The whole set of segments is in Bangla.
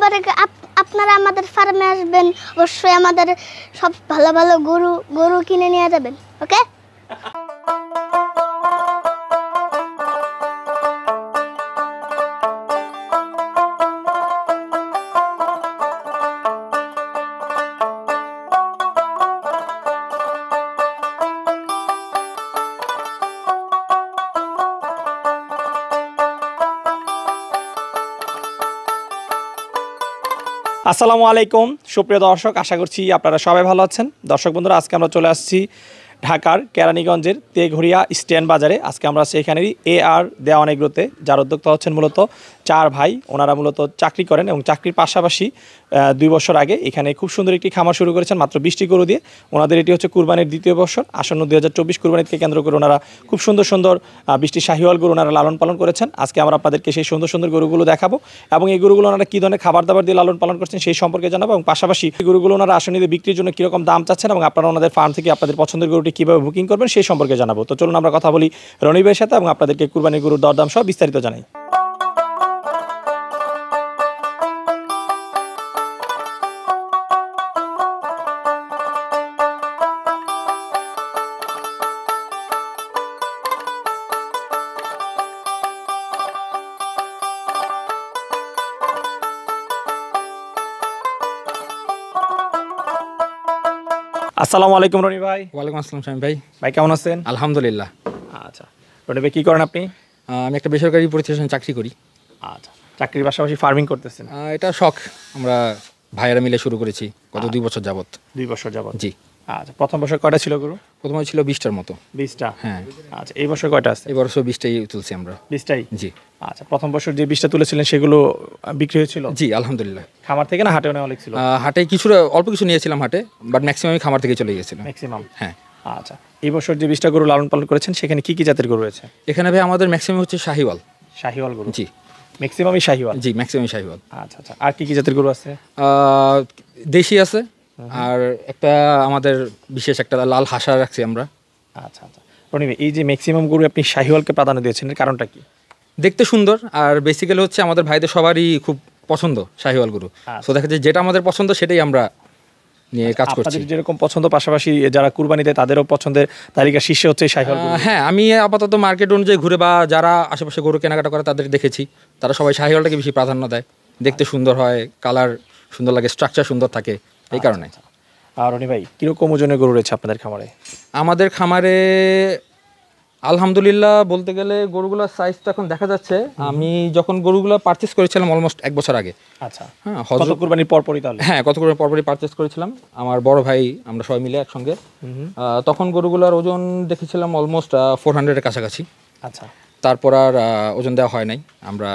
এবারে আপনারা আমাদের ফার্মে আসবেন, অবশ্যই আমাদের সব ভালো ভালো গরু কিনে নিয়ে যাবেন। ওকে? আসসালামু আলাইকুম সুপ্রিয় দর্শক, আশা করছি আপনারা সবাই ভালো আছেন। দর্শক বন্ধুরা, আজকে আমরা চলে আসছি ঢাকার কেরানীগঞ্জের তেঘরিয়া স্ট্যান্ড বাজারে। আজকে আমরা সেখানেরই AR দেওয়ান এগ্রোতে, যার উদ্যোক্তা হচ্ছেন মূলত 4 ভাই। ওনারা মূলত চাকরি করেন এবং চাকরির পাশাপাশি 2 বছর আগে এখানে খুব সুন্দর একটি খামার শুরু করেছেন মাত্র 20টি গরু দিয়ে। ওনাদের এটি হচ্ছে কুরবানির দ্বিতীয় বছর। আসন্ন 2024 কুরবানিকে কেন্দ্র করে ওনারা খুব সুন্দর সুন্দর 20টি শাহিওয়াল গরু ওনারা লালন পালন করেছেন। আজকে আমরা আপনাদেরকে সেই সুন্দর সুন্দর গরুগুলো দেখাবো এবং এই গরুগুলো ওনারা কী ধরনের খাবার দাবার দিয়ে লালন পালন করছেন সেই সম্পর্কে জানাবো, এবং পাশাপাশি এই গরুগুলো ওনারা আসন্ন বিক্রির জন্য কীরকম দাম চাচ্ছেন এবং আপনারা ওনাদের ফার্ম থেকে আপনাদের পছন্দের গরুটি কীভাবে বুকিং করবেন সেই সম্পর্কে জানাবো। তো চলুন আমরা কথা বলি রনি ভাইয়ের সাথে এবং আপনাদেরকে কুরবানির গরুর দরদাম সহ বিস্তারিত জানাই। আসসালামু আলাইকুম রনি ভাই। ওয়ালাইকুম আসসালাম শামীম ভাই। ভাই কেমন আছেন? আলহামদুলিল্লাহ। আচ্ছা রনি ভাই, কী করেন আপনি? আমি একটা বেসরকারি প্রতিষ্ঠানে চাকরি করি। আচ্ছা, চাকরির পাশাপাশি ফার্মিং করতেছেন? এটা শখ, আমরা ভাইয়েরা মিলে শুরু করেছি গত 2 বছর যাবত। 2 বছর যাবত? জি। আচ্ছা, প্রথম বছর কয়টা ছিল গরু? প্রথমে ছিল 20টার মতো। 20টা? হ্যাঁ। আচ্ছা, এই বছর কয়টা আছে? এই বছর 20টাই তুলছি আমরা। 20টাই? জি। আচ্ছা, প্রথম বছর যে 20টা তুলেছিলেন সেগুলো বিক্রি হয়েছিল? জি আলহামদুলিল্লাহ। খামার থেকে না হাটেও নেওয়া ছিল? হাটে কিছুটা অল্প কিছু নিয়েছিলাম হাটে, বাট ম্যাক্সিমামই খামার থেকে চলে গিয়েছিলাম। ম্যাক্সিমাম? হ্যাঁ। আচ্ছা, এই বছর যে 20টা গরু লালন পালন করেছেন সেখানে কি কি জাতের গরু রয়েছে? এখানে ভাই আমাদের ম্যাক্সিমাম হচ্ছে শাহিওয়াল। শাহিওয়াল গরু? জি। ম্যাক্সিমামই শাহিওয়াল? জি ম্যাক্সিমামই শাহিওয়াল। আচ্ছা আচ্ছা, আর কি কি জাতের গরু আছে? দেশি আছে, আর একটা আমাদের বিশেষ একটা লাল হাসা রাখছি আমরা। আচ্ছা আচ্ছা রনি ভাই, এই যে ম্যাক্সিমাম গরু আপনি শাহিওয়ালকে প্রাধান্য দিয়েছেন, এর কারণটা কি? দেখতে সুন্দর, আর বেসিক্যালি হচ্ছে আমাদের ভাইদের সবারই খুব পছন্দ শাহিওয়াল গরু। সো দেখা যায় যেটা আমাদের পছন্দ সেটাই আমরা নিয়ে কাজ করছি। আপনাদের যেরকম পছন্দ, পাশাপাশি যারা কুরবানি দেয় তাদেরও পছন্দের তালিকার শীর্ষে হচ্ছে শাহিওয়াল গরু? হ্যাঁ, আমি আপাতত মার্কেট অনুযায়ী ঘুরে বা যারা আশেপাশে গরু কেনাকাটা করে তাদের দেখেছি, তারা সবাই শাহিওয়ালটাকে বেশি প্রাধান্য দেয়। দেখতে সুন্দর হয়, কালার সুন্দর লাগে, স্ট্রাকচার সুন্দর থাকে, এই কারণে। আর রনি ভাই, কীরকম ওজনের গরু রয়েছে আপনাদের খামারে? আমাদের খামারে আলহামদুলিল্লাহ বলতে গেলে গরুগুলোর সাইজ তো এখন দেখা যাচ্ছে, আমি যখন গরুগুলো পারচেস করেছিলাম অলমোস্ট 1 বছর আগে। আচ্ছা। হ্যাঁ, কত কুরবানির পরপরই তাহলে? হ্যাঁ, কত কুরবানির পরপরই পারচেস করেছিলাম, আমার বড় ভাই আমরা সবাই মিলে একসঙ্গে। তখন গরুগুলোর ওজন দেখেছিলাম অলমোস্ট 400-এর কাছাকাছি। আচ্ছা। তারপর আর ওজন দেওয়া হয় নাই আমরা।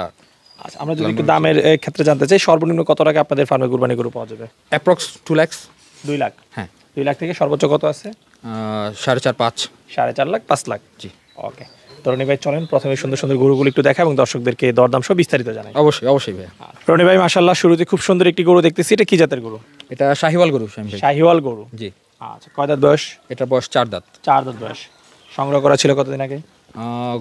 আচ্ছা, আমরা যদি একটু দামের ক্ষেত্রে জানতে চাই, সর্বনিম্ন কত টাকা আপনাদের ফার্মে কুরবানি গরু পাওয়া যাবে? অ্যাপ্রক্স 2 লাখ। 2 লাখ? হ্যাঁ। 2 লাখ থেকে সর্বোচ্চ কত আছে? 4.5-5। 4.5 লাখ, 5 লাখ? জি। ওকে, রনি ভাই চলেন প্রথমে সুন্দর সুন্দর গরুগুলো একটু দেখা এবং দর্শকদেরকে দরদাম সহ বিস্তারিত জানাই। অবশ্যই অবশ্যই ভাই। রনি ভাই মাশাআল্লাহ, শুরুতে খুব সুন্দর একটি গরু দেখতেছি, এটা কি জাতের গরু? এটা শাহিওয়াল গরু। শাহিওয়াল গরু? জি। আচ্ছা, কয় দাঁত বয়স? এটা বয়স 4 দাঁত। 4 দাঁত বয়স। সংগ্রহ করা ছিল কতদিন আগে?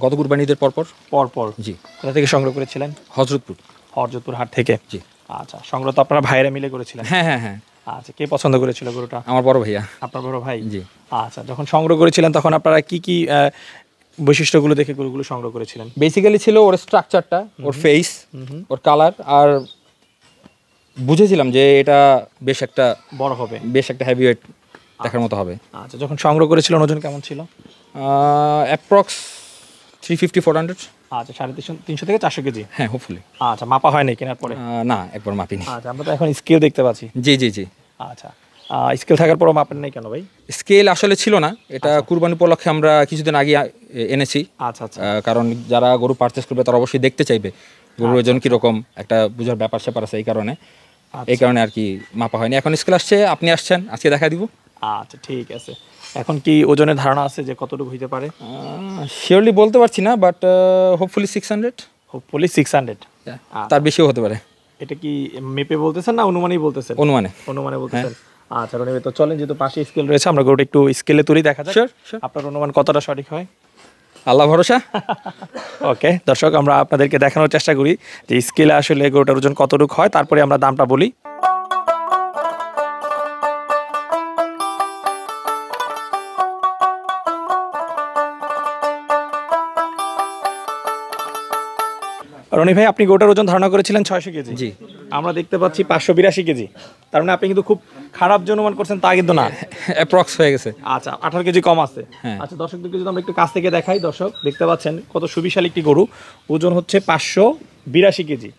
গত কুরবানিদের পরপর। জি। কোথা থেকে সংগ্রহ করেছিলেন? হযরতপুর হাট থেকে? জি। আচ্ছা, সংগ্রহ তো আপনারা ভাইরা মিলে করেছিলেন? হ্যাঁ হ্যাঁ হ্যাঁ। আচ্ছা, কে পছন্দ করেছিল গরুটা? আমার বড় ভাইয়া। আপনার বড় ভাই? জি। আচ্ছা, যখন সংগ্রহ করেছিলেন তখন আপনারা কি কি বৈশিষ্ট্যগুলো দেখে গরুগুলো সংগ্রহ করেছিলেন? বেসিক্যালি ছিল ওর স্ট্রাকচারটা, ওর ফেস, ওর কালার, আর বুঝেছিলাম যে এটা বেশ একটা বড় হবে, বেশ একটা হেভিওয়েট দেখার মতো হবে। আচ্ছা, যখন সংগ্রহ করেছিলেন ওজন কেমন ছিল? অ্যাপ্রক্স 350-400। আচ্ছা, 350 থেকে 400 কেজি? হ্যাঁ, হোপফুলি। আচ্ছা, মাপা হয় নাই কেনার পরে? না, একবার মাপিনি। আচ্ছা, আমরা তো এখন স্কেল দেখতে পাচ্ছি। জি জি জি। আচ্ছা, স্কেল থাকার পরও মাপেন নাই কেন ভাই? স্কেল আসলে ছিল না, এটা কুরবানি উপলক্ষে আমরা কিছুদিন আগে এনেছি। আচ্ছা আচ্ছা। কারণ যারা গরু পারচেস করবে তারা অবশ্যই দেখতে চাইবে গরুর ওজন কীরকম, একটা বুঝার ব্যাপার স্যাপার আছে, এই কারণে আর কি মাপা হয়নি। এখন স্কেল আসছে, আপনি আসছেন, আজকে দেখা দিব। আচ্ছা, ঠিক আছে। এখন কি ওজনের ধারণা আছে যে কতটুকু হইতে পারে? শিওরলি বলতে পারছি না, বাট হোপফুলি 600। হোপফুলি 600? তার বেশিও হতে পারে। এটা কি মেপে বলতেছেন না অনুমানই বলতেছেন? অনুমানে বলতেছেন। আচ্ছা রনি ভাই, তো চলেন, যেহেতু পাশে স্কেল রয়েছে আমরা গরুটা একটু স্কেলে তুলি দেখা যাক আপনার অনুমান কতটা সঠিক হয়। আল্লাহ ভরসা। ওকে দর্শক, আমরা আপনাদেরকে দেখানোর চেষ্টা করি যে স্কেলে আসলে গরুটার ওজন কতটুকু হয়, তারপরে আমরা দামটা বলি। রনি ভাই, আপনি গরুটার ওজন ধারণা করেছিলেন 600 কেজি। জি। আমরা দেখতে পাচ্ছি 582 কেজি। তার মানে আপনি কিন্তু খুব খারাপ যে অনুমান করছেন তা কিন্তু না। অ্যাপ্রক্স হয়ে গেছে। আচ্ছা, 18 কেজি কম আছে। হ্যাঁ। আচ্ছা, দর্শকদেরকে যদি আমরা একটু কাছ থেকে দেখাই, দর্শক দেখতে পাচ্ছেন কত সুবিশাল একটি গরু, ওজন হচ্ছে 582 কেজি।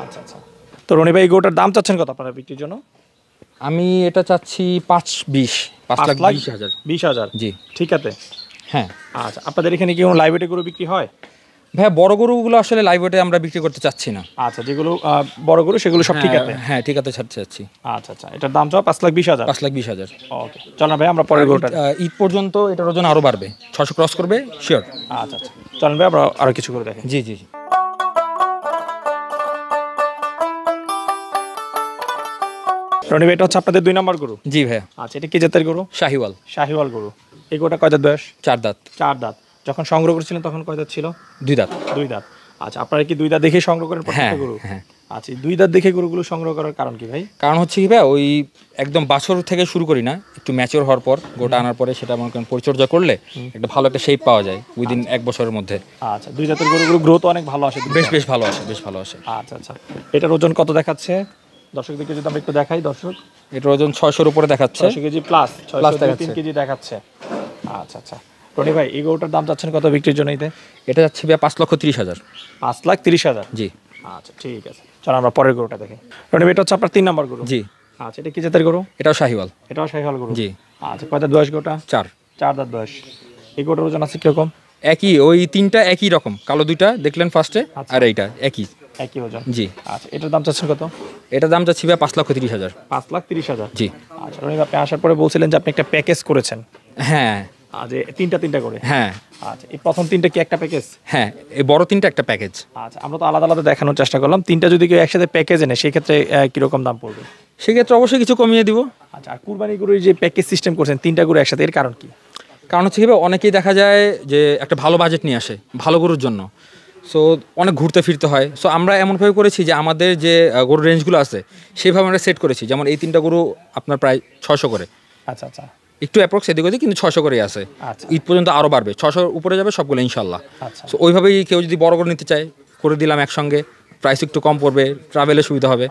আচ্ছা আচ্ছা, তো রনি ভাই এই গরুটার দাম চাচ্ছেন কত আপনারা বিক্রির জন্য? আমি এটা চাচ্ছি 5,20,000। 20,000। জি। ঠিক আছে। হ্যাঁ আচ্ছা, আপনাদের এখানে কি কোনো লাইভ গরু বিক্রি হয়? ভাইয়া, বড় গরুগুলো আসলে লাইভ ওয়েটে আমরা বিক্রি করতে চাচ্ছি না। আচ্ছা, যেগুলো বড় গরু সেগুলো সব ঠিক আছে। হ্যাঁ ঠিক আছে, ছাড়তে চাচ্ছি। আচ্ছা আচ্ছা, এটার দাম চাও 5,20,000। 5,20,000। ওকে, চল না ভাই আমরা পরের গরুটা। ঈদ পর্যন্ত এটার ওজন আরো বাড়বে, 600 ক্রস করবে শিওর। আচ্ছা আচ্ছা, চলেন ভাই আমরা আরো কিছু করে দেখেন। জি জি জি। রনি ভাই, এটা হচ্ছে আপনাদের 2 নম্বর গরু। জি ভাইয়া। আচ্ছা, এটা কি জাতের গরু? শাহিওয়াল। শাহিওয়াল গরু। এই গরুটা কয় দাঁত বয়স? 4 দাঁত। 4 দাঁত। যখন সংগ্রহ করেছিলেন তখন কয় দাঁত ছিল? 2 দাঁত। 2 দাঁত। আচ্ছা, আপনারা কি 2 দাঁত দেখে সংগ্রহ করেন প্রত্যেকটা হ্যাঁ, গরু? হ্যাঁ। আচ্ছা, 2 দাঁত দেখে গরুগুলো সংগ্রহ করার কারণ কি ভাই? কারণ হচ্ছে কি ভাই, ওই একদম বাছর থেকে শুরু করি না, একটু ম্যাচিওর হওয়ার পর গোটা আনার পরে সেটা মনে করেন পরিচর্যা করলে একটা ভালো একটা শেপ পাওয়া যায় উইদিন 1 বছরের মধ্যে। আচ্ছা, 2 দাঁতের গরুগুলো গ্রোথ অনেক ভালো আসে। বেশ ভালো আসে, বেশ ভালো আসে। আচ্ছা আচ্ছা, এটার ওজন কত দেখাচ্ছে দর্শকদেরকে যদি আমরা একটু দেখাই? দর্শক, এটার ওজন 600-র উপরে দেখাচ্ছে। 600 কেজি প্লাস, Plus 603 দেখাচ্ছে। কেজি দেখাচ্ছে। আচ্ছা আচ্ছা, রনি ভাই এই গরুটার দাম চাচ্ছেন কত বিক্রির জন্য? এটা যাচ্ছে ভাইয়া 5,30,000। 5,30,000। জি। আচ্ছা ঠিক আছে, চলো আমরা পরের গরুটা দেখি। রনি ভাই, এটা হচ্ছে আপনার 3 নম্বর গরু। জি। আচ্ছা, এটা কি জাতের গরু? এটাও শাহিওয়াল। এটাও শাহিওয়াল গরু। জি। আচ্ছা, কয় দাঁত বয়স গরুটা? 4। 4 দাঁত বয়স। এই গরুটার ওজন আছে কিরকম? একই, ওই 3টা একই রকম, কালো 2টা দেখলেন ফার্স্টে, আচ্ছা। আর এইটা একই। একই ওজন। জি। আচ্ছা, এটার দাম চাচ্ছেন কত? এটার দাম যাচ্ছে ভাইয়া 5,30,000। 5,30,000। জি। আচ্ছা, রনি ভাই, আপনি আসার পরে বলছিলেন যে আপনি একটা প্যাকেজ করেছেন। হ্যাঁ যে তিনটা করে। হ্যাঁ আচ্ছা, এই প্রথম 3টা কি একটা প্যাকেজ? হ্যাঁ, এই বড় 3টা একটা প্যাকেজ। আচ্ছা, আমরা তো আলাদা আলাদা দেখানোর চেষ্টা করলাম। 3টা যদি কেউ একসাথে প্যাকেজ এনে সেই ক্ষেত্রে কিরকম দাম পড়বে? সেক্ষেত্রে অবশ্যই কিছু কমিয়ে দিব। আচ্ছা, আর কুরবানি গরুর যে প্যাকেজ সিস্টেম করছেন 3টা গরু একসাথে, এর কারণ কি? কারণ হচ্ছে কি ভাই, অনেকেই দেখা যায় যে একটা ভালো বাজেট নিয়ে আসে ভালো গরুর জন্য, সো অনেক ঘুরতে ফিরতে হয়। সো আমরা এমনভাবে করেছি যে আমাদের যে গরুর রেঞ্জগুলো আছে সেইভাবে আমরা সেট করেছি। যেমন এই 3টা গরু আপনার প্রায় 600 করে, আচ্ছা আচ্ছা একটু অ্যাপ্রক্স এদিক ওদিক, কিন্তু 600 করেই আছে। আচ্ছা। ঈদ পর্যন্ত আরও বাড়বে, 600 উপরে যাবে সবগুলো ইনশাল্লাহ। আচ্ছা। সো ওইভাবেই কেউ যদি বড় করে নিতে চায় করে দিলাম একসঙ্গে, প্রাইস একটু কম পড়বে, ট্রাভেলে সুবিধা হবে।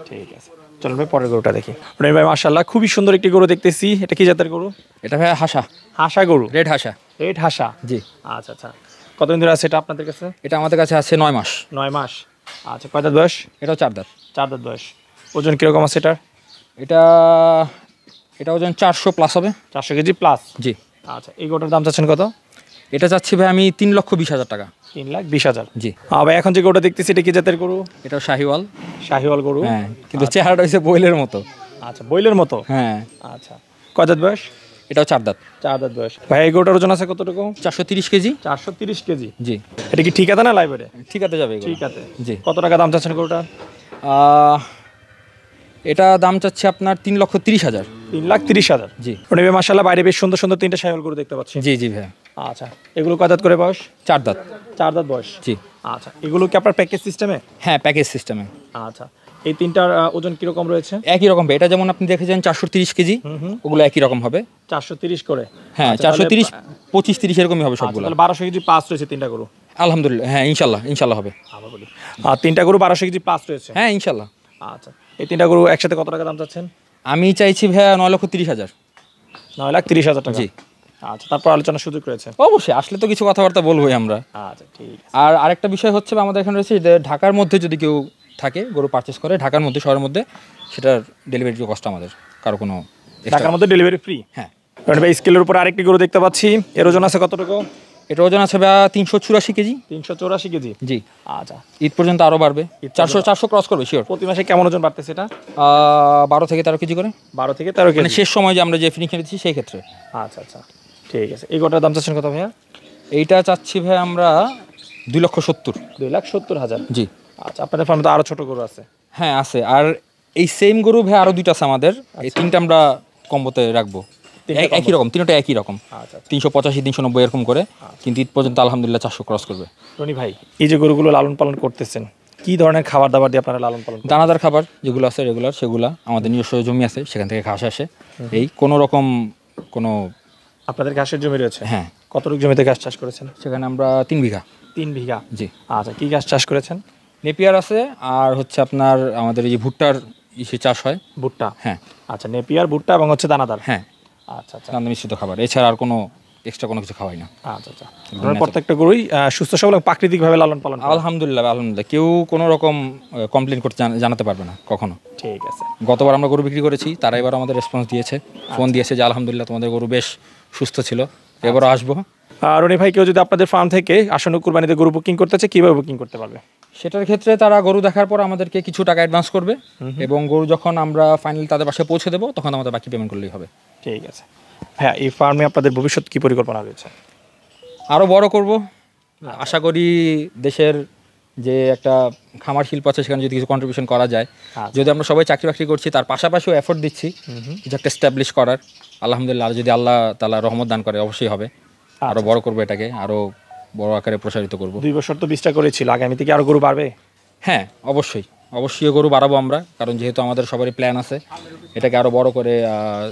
ঠিক আছে, চলুন ভাই পরের গরুটা দেখি। রনি ভাই, মাশাআল্লাহ খুবই সুন্দর একটি গরু দেখতেছি। এটা কি জাতের গরু? এটা ভাই হাসা, হাসা গরু। রেড হাসা। রেড হাসা। জি। আচ্ছা আচ্ছা, কতদিন ধরে আছে এটা আপনাদের কাছে? এটা আমাদের কাছে আছে 9 মাস। 9 মাস। আচ্ছা, কয় দাঁত বয়স? এটাও 4 দাঁত। 4 দাঁত বয়স। ওজন কিরকম আছে এটার? এটা ওজন 400+ হবে। 400 কেজি প্লাস। জি। আচ্ছা, এই গরুটার দাম চাচ্ছেন কত? এটা চাচ্ছি ভাই আমি 3,20,000 টাকা। 3,20,000। জি। ভাই, এখন যে গরুটা দেখতেছি এটা কি জাতের গরু? এটাও শাহিওয়াল। শাহিওয়াল গরু। হ্যাঁ, কিন্তু চেহারাটা হচ্ছে বইলের মতো। আচ্ছা, বইলের মতো। হ্যাঁ। আচ্ছা, কয় দাঁত বয়স? এটাও 4 দাঁত। 4 দাঁত বয়স। ভাই, এই গরুটার ওজন আছে কতটুকু? 430 কেজি। 430 কেজি। জি। এটা কি ঠিক আছে না লাইব্রেরি? ঠিক আছে, যাবে এগুলো। ঠিক আছে। জি। কত টাকা দাম চাচ্ছেন গরুটা? এটা দাম চাচ্ছে আপনার 3,30,000। 3,30,000। জি। রনি ভাই, মাশাআল্লাহ বাইরে বেশ সুন্দর সুন্দর 3টা শাহিওয়াল গরু দেখতে পাচ্ছি। জি জি ভাই। আচ্ছা, এগুলো কয় দাঁত করে বয়স? 4 দাঁত। 4 দাঁত বয়স। জি। আচ্ছা, এগুলো কি আপনার প্যাকেজ সিস্টেমে? হ্যাঁ, প্যাকেজ সিস্টেমে। আচ্ছা, এই 3টার ওজন কিরকম রয়েছে? একই রকম। এটা যেমন আপনি দেখেছেন 430 কেজি, ওগুলো একই রকম হবে। 430 করে। হ্যাঁ, আচ্ছা, 430, 25, 30 এরকমই হবে আচ্ছা, সবগুলো। তাহলে 1200 কেজি প্লাস রয়েছে 3টা গরু। আলহামদুলিল্লাহ, হ্যাঁ ইনশাল্লাহ হবে। আবার বলি, 3টা গরু 1200 কেজি প্লাস রয়েছে। হ্যাঁ ইনশাল্লাহ। আচ্ছা, এই 3টা গরু একসাথে কত টাকা দাম চাচ্ছেন? আমি চাইছি ভাইয়া 9,30,000। 9,30,000 টাকা। জি। আচ্ছা, তারপর আলোচনার সুযোগ রয়েছে। অবশ্যই আসলে তো কিছু কথাবার্তা বলবোই আমরা। আচ্ছা, ঠিক আছে। আর আরেকটা বিষয় হচ্ছে আমাদের এখানে রয়েছে যে ঢাকার মধ্যে যদি কেউ থাকে গরু পারচেস করে ঢাকার মধ্যে, শহরের মধ্যে, সেটার ডেলিভারি কষ্ট আমাদের কারো কোনো extra- ঢাকার মধ্যে ডেলিভারি ফ্রি। হ্যাঁ। রনি ভাই, স্কেলের উপর আরেকটি গরু দেখতে পাচ্ছি। এর ওজন আছে কতটুকু? এটা ওজন আছে ভাইয়া 384 কেজি। 384 কেজি। জি। আচ্ছা, ঈদ পর্যন্ত আরও বাড়বে, 400 ক্রস করবে শিওর। প্রতি মাসে কেমন ওজন বাড়তেছে এটা? 12 থেকে 13 কেজি করে। 12 থেকে 13 মানে কেজি। শেষ সময় যে আমরা যে ফিনিশিং দিচ্ছি সেই ক্ষেত্রে। আচ্ছা আচ্ছা, ঠিক আছে। এই গরুটার দাম চাচ্ছেন কত ভাইয়া? এইটা চাচ্ছি ভাই আমরা 2,70,000। 2,70,000। জি। আচ্ছা, আপনাদের ফার্মে তো আরো ছোট গরু আছে। হ্যাঁ আছে, আর এই সেম গরু ভাই আরও 2টা আছে আমাদের। এই 3টা আমরা কম্বোতে রাখবো। একই রকম, তিনটা একই রকম, আচ্ছা 385 390 এরকম করে, কিন্তু ঈদ পর্যন্ত আলহামদুলিল্লাহ 400 ক্রস করবে। রনি ভাই, এই যে গরুগুলো লালন পালন করতেছেন, কি ধরনের খাবার দাবার দিয়ে আপনারা লালন পালন করেন? দানাদার খাবার যেগুলো আছে রেগুলার, সেগুলা আমাদের নিজস্ব জমি আছে, সেখান থেকে ঘাস আসে। এই কোনো রকম কোনো, আপনাদের ঘাসের জমি রয়েছে? হ্যাঁ, কতটুকু জমিতে ঘাস চাষ করেছেন? সেখানে আমরা 3 বিঘা। 3 বিঘা? জি। আচ্ছা, কি ঘাস চাষ করেছেন? নেপিয়ার আছে, আর হচ্ছে আপনার আমাদের এই যে ভুট্টার ইসে চাষ হয়। ভুট্টা? হ্যাঁ আচ্ছা, নেপিয়ার, ভুট্টা এবং হচ্ছে দানাদার। হ্যাঁ, আচ্ছা আচ্ছা দানা মিশ্রিত খাবার, এছাড়া আর কোনো এক্সট্রা কোনো কিছু খাওয়াই না। আচ্ছা আচ্ছা। আপনার প্রত্যেকটা গরুই সুস্থ সবল এবং প্রাকৃতিকভাবে লালন পালন করেন? আলহামদুলিল্লাহ আলহামদুলিল্লাহ, কেউ কোনো রকম কমপ্লেন করতে জানাতে পারবে না কখনো। ঠিক আছে। গতবার আমরা গরু বিক্রি করেছি, তারা এবার আমাদের রেসপন্স দিয়েছে, ফোন দিয়েছে যে আলহামদুলিল্লাহ তোমাদের গরু বেশ সুস্থ ছিল, এবারও আসবো। রনি ভাই, কেউ যদি আপনাদের ফার্ম থেকে আসন্ন কুরবানিতে গরু বুকিং করতে চায়, কিভাবে বুকিং করতে পারবে? সেটার ক্ষেত্রে তারা গরু দেখার পর আমাদেরকে কিছু টাকা অ্যাডভান্স করবে, এবং গরু যখন আমরা ফাইনালি তাদের বাসায় পৌঁছে দেবো, তখন আমাদের বাকি পেমেন্ট করলেই হবে। ঠিক আছে। হ্যাঁ, এই ফার্মে আপনাদের ভবিষ্যৎ কি পরিকল্পনা রয়েছে? আরও বড় করব, আশা করি দেশের যে একটা খামার শিল্প আছে, সেখানে যদি কিছু কন্ট্রিবিউশন করা যায়। যদি আমরা সবাই চাকরি বাকরি করছি, তার পাশাপাশিও এফোর্ট দিচ্ছি কিছু একটা এস্টাবলিশ করার, আলহামদুলিল্লাহ, আর যদি আল্লাহ তাআলা রহমত দান করে অবশ্যই হবে। আরও বড় করবো, এটাকে আরও বড় আকারে প্রসারিত করব। 2 বছর তো 20টা করেছিল, আগামী থেকে আরো গরু বাড়বে? হ্যাঁ, অবশ্যই অবশ্যই গরু বাড়াবো আমরা, কারণ যেহেতু আমাদের সবারই প্ল্যান আছে এটাকে আরও বড় করে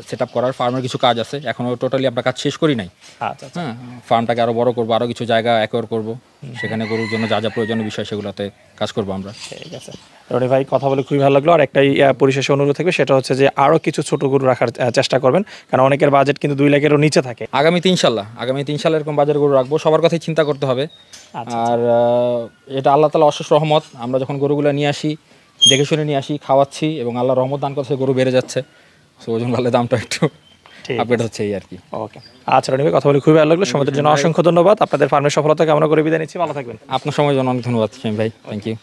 সেট আপ করার। ফার্মের কিছু কাজ আছে, এখনও টোটালি আমরা কাজ শেষ করি নাই। আচ্ছা আচ্ছা। হ্যাঁ, ফার্মটাকে আরও বড় করবো, আরও কিছু জায়গা অ্যাকোয়ার করবো, সেখানে গরুর জন্য যা যা প্রয়োজনীয় বিষয় সেগুলোতে কাজ করবো আমরা। ঠিক আছে রনি ভাই, কথা বলে খুবই ভালো লাগলো। আর একটাই পরিশেষে অনুরোধ থাকবে, সেটা হচ্ছে যে আরও কিছু ছোট গরু রাখার চেষ্টা করবেন, কারণ অনেকের বাজেট কিন্তু 2 লাখেরও নিচে থাকে। আগামী 3 সালে এরকম বাজার গরু রাখবো, সবার কথাই চিন্তা করতে হবে। আর এটা আল্লাহ তাআলা অশেষ রহমত, আমরা যখন গরুগুলো নিয়ে আসি, দেখে শুনে নিয়ে আসি, খাওয়াচ্ছি, এবং আল্লাহ রহমত দান করছে, গরু বেড়ে যাচ্ছে। সো ওজন ভালো, দামটা একটু আপডেট হচ্ছে, এই আর কি। ওকে, আচ্ছা রনি ভাই, কথা বলে খুবই ভালো লাগলো। সময়ের জন্য অসংখ্য ধন্যবাদ। আপনাদের ফার্মের সফলতা কামনা করে বিদায় নিচ্ছি, ভালো থাকবেন। আপনার সময়ের জন্য অনেক ধন্যবাদ শামীম ভাই, থ্যাংক ইউ।